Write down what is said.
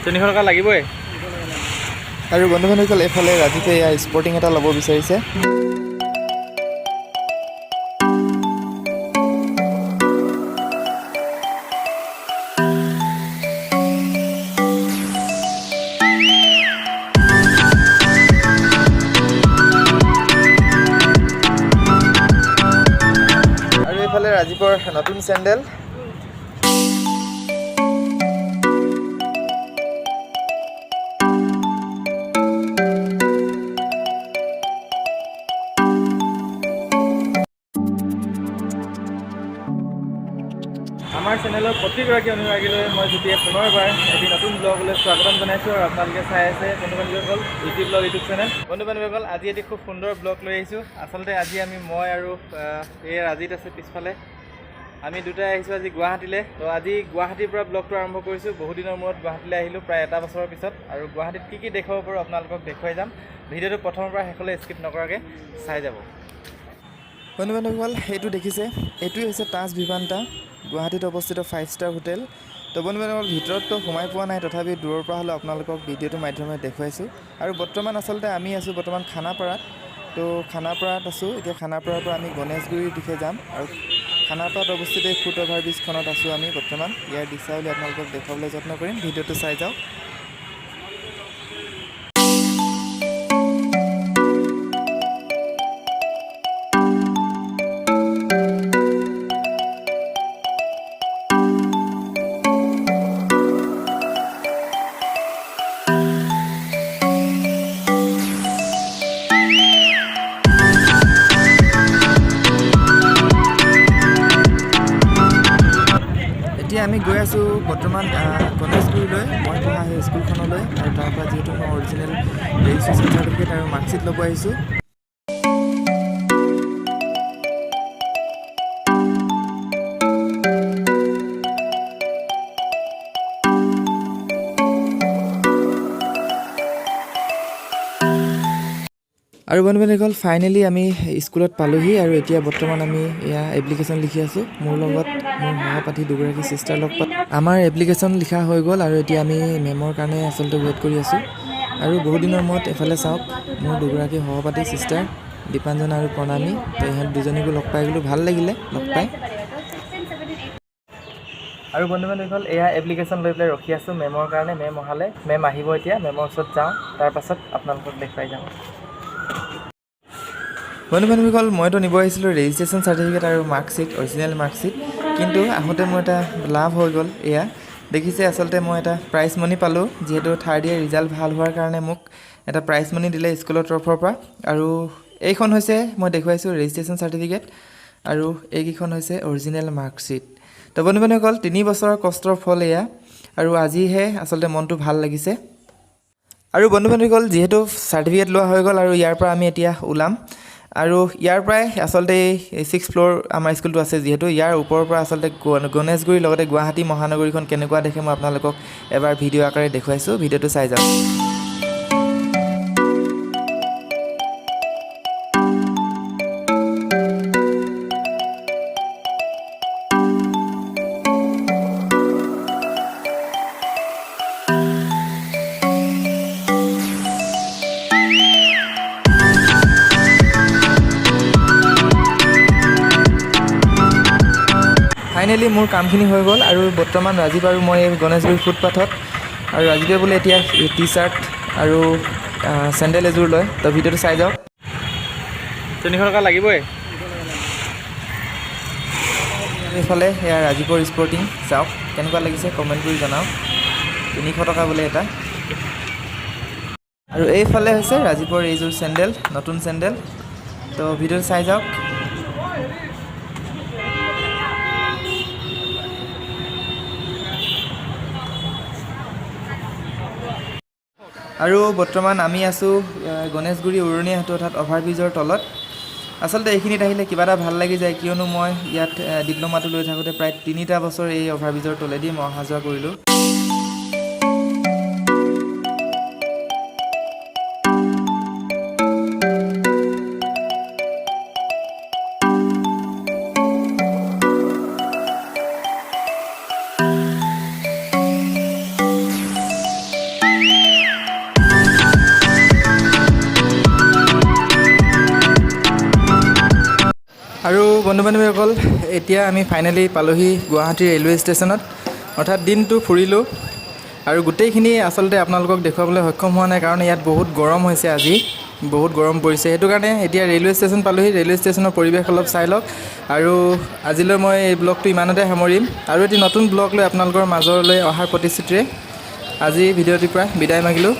তিনিশ টকা লাগিবই। আৰু বন্ধু-বান্ধৱীসকল এইফালে ৰাজীৱে এয়া স্পৰ্টিং এটা ল'ব বিচাৰিছে। আৰু এইফালে ৰাজীৱৰ নতুন চেণ্ডেল। আমাৰ চেনেলৰ প্ৰতিগৰাকী অনুৰাগীলৈ মই জ্যোতিয়ে পুনৰবাৰ এটি নতুন ব্লগলৈ স্বাগতম জনাইছোঁ আৰু আপোনালোকে চাই আছে বন্ধু-বান্ধৱীসকল ইউটিউব চেনেল। বন্ধু-বান্ধৱীসকল আজি এটি খুব সুন্দৰ ব্লগ লৈ আহিছোঁ। আচলতে আজি মই আৰু এই ৰাজীত আছে পিছফালে, আমি দুটাই আহিছোঁ আজি গুৱাহাটীলৈ। তো আজি গুৱাহাটীৰ পৰা ব্লগটো আৰম্ভ কৰিছোঁ। বহু দিনৰ মূৰত গুৱাহাটীলৈ আহিলোঁ, প্ৰায় এটা বছৰৰ পিছত। আৰু গুৱাহাটীত কি দেখাব পাৰোঁ আপোনালোকক দেখুৱাই যাম। ভিডিঅ'টো প্ৰথমৰ পৰা শেষলৈ স্কিপ নকৰাকৈ চাই যাব। বন্ধু-বান্ধৱীসকল এইটো দেখিছে, এইটোৱে হৈছে তাজ ভিভান্তা, গুৱাহাটীত অৱস্থিত 5 ষ্টাৰ হোটেল। তো বন্ধু-বান্ধৱীসকল ভিতৰততো সোমাই পোৱা নাই, তথাপি দূৰৰ পৰা হ'লেও আপোনালোকক ভিডিঅ'টোৰ মাধ্যমেৰে দেখুৱাইছোঁ। আৰু বৰ্তমান আচলতে আমি আছোঁ খানাপাৰাত। তো খানাপাৰাত আছোঁ এতিয়া। খানাপাৰাৰ পৰা আমি গণেশগুৰিৰ দিশে যাম আৰু খানাপাৰাত অৱস্থিত এই ফুট অভাৰ ব্ৰিজখনত আছোঁ আমি বৰ্তমান। ইয়াৰ দৃশ্যাৱলী আপোনালোকক দেখুৱাবলৈ যত্ন কৰিম, ভিডিঅ'টো চাই যাওক। এতিয়া আমি গৈ আছোঁ বৰ্তমান গণেশগুৰিলৈ, মই পঢ়া সেই স্কুলখনলৈ। আৰু তাৰ পৰা যিহেতু মই অৰিজিনেল ৰেজিষ্ট্ৰেশ্যন চাৰ্টিফিকেট আৰু মাৰ্কশ্বিট ল'ব আহিছোঁ। আৰু বন্ধু-বান্ধৱীসকল ফাইনেলি আমি স্কুলত পালোহি আৰু এতিয়া বৰ্তমান আমি এয়া এপ্লিকেশ্যন লিখি আছোঁ। মোৰ লগত মোৰ সহপাঠী দুগৰাকী ছিষ্টাৰ লগ পাই আমাৰ এপ্লিকেশ্যন লিখা হৈ গ'ল আৰু এতিয়া আমি মেমৰ কাৰণে আচলতে ৱেইট কৰি আছোঁ। আৰু বহুদিনৰ মূৰত এফালে চাওক, মোৰ দুগৰাকী সহপাঠী ছিষ্টাৰ দীপাঞ্জনা আৰু প্ৰণামী। তো ইহঁত দুজনীকো লগ পাই গ'লোঁ, ভাল লাগিলে লগ পাই। আৰু বন্ধু-বান্ধৱীসকল এয়া এপ্লিকেশ্যন লৈ পেলাই ৰখি আছোঁ মেমৰ কাৰণে। মেম অহালে, মেম আহিব এতিয়া, মেমৰ ওচৰত যাওঁ, তাৰ পাছত আপোনালোকক দেখুৱাই যাওঁ। বন্ধু-বান্ধৱীসকল মইতো নিব আহিছিলোঁ ৰেজিষ্ট্ৰেশ্যন চাৰ্টিফিকেট আৰু মাৰ্কশ্বিট, অৰিজিনেল মাৰ্কশ্বিট। কিন্তু আহোঁতে মোৰ এটা লাভ হৈ গ'ল। এয়া দেখিছে, আচলতে মই এটা প্ৰাইজ মানি পালোঁ। যিহেতু থাৰ্ড ইয়েৰ ৰিজাল্ট ভাল হোৱাৰ কাৰণে মোক এটা প্ৰাইজ মানি দিলে স্কুলৰ তৰফৰ পৰা। আৰু এইখন হৈছে মই দেখুৱাইছোঁ ৰেজিষ্ট্ৰেশ্যন চাৰ্টিফিকেট আৰু এইকেইখন হৈছে অৰিজিনেল মাৰ্কশ্বিট। তো বন্ধু-বান্ধৱীসকল 3 বছৰৰ কষ্টৰ ফল এয়া, আৰু আজিহে আচলতে মনটো ভাল লাগিছে। আৰু বন্ধু-বান্ধৱীসকল যিহেতু চাৰ্টিফিকেট লোৱা হৈ গ'ল আৰু ইয়াৰ পৰা আমি এতিয়া ওলাম। আৰু ইয়াৰ পৰাই আচলতে এই 6th ফ্ল'ৰ আমাৰ স্কুলটো আছে। যিহেতু ইয়াৰ ওপৰৰ পৰা আচলতে গণেশগুৰিৰ লগতে গুৱাহাটী মহানগৰীখন কেনেকুৱা দেখে মই আপোনালোকক এবাৰ ভিডিঅ' আকাৰে দেখুৱাইছোঁ, ভিডিঅ'টো চাই যাওক। ফাইনেলি মোৰ কামখিনি হৈ গ'ল আৰু বৰ্তমান ৰাজীৱ আৰু মই গণেশগুৰি ফুটপাথত। আৰু ৰাজীৱে বোলে এতিয়া টি চাৰ্ট আৰু চেণ্ডেল এযোৰ লয়। তো ভিডিঅ'টো চাই যাওক। 300 টকা লাগিবই। এইফালে সেয়া ৰাজীৱৰ স্পৰ্টিং চাওক, কেনেকুৱা লাগিছে কমেণ্ট কৰি জনাওক। 300 টকা বোলে এটা। আৰু এইফালে হৈছে ৰাজীৱৰ এইযোৰ চেণ্ডেল, নতুন চেণ্ডেল। তো ভিডিঅ'টো চাই যাওক। আৰু বৰ্তমান আমি আছোঁ গণেশগুৰি উৰণীয়া সেতু অৰ্থাৎ অভাৰব্ৰিজৰ তলত। আচলতে এইখিনিত আহিলে কিবা এটা ভাল লাগি যায়, কিয়নো মই ইয়াত ডিপ্ল'মাটো লৈ থাকোঁতে প্ৰায় 3টা বছৰ এই অভাৰব্ৰিজৰ তলেদি মই অহা যোৱা কৰিলোঁ। বন্ধু বান্ধৱীসকল এতিয়া আমি ফাইনেলি পালোহি গুৱাহাটী ৰেলৱে ষ্টেচনত অৰ্থাৎ দিনটো ফুৰিলোঁ আৰু গোটেইখিনি আচলতে আপোনালোকক দেখুৱাবলৈ সক্ষম হোৱা নাই কাৰণ ইয়াত বহুত গৰম হৈছে আজি বহুত গৰম পৰিছে সেইটো কাৰণে এতিয়া ৰেলৱে ষ্টেচন পালোহি ৰেলৱে ষ্টেচনৰ পৰিৱেশ অলপ চাই লওক আৰু আজিলৈ মই এই ব্লগটো ইমানতে সামৰিম আৰু এটি নতুন ব্লগ লৈ আপোনালোকৰ মাজলৈ অহাৰ প্ৰতিশ্ৰুতিৰে আজি ভিডিঅ'টিৰ পৰা বিদায় মাগিলোঁ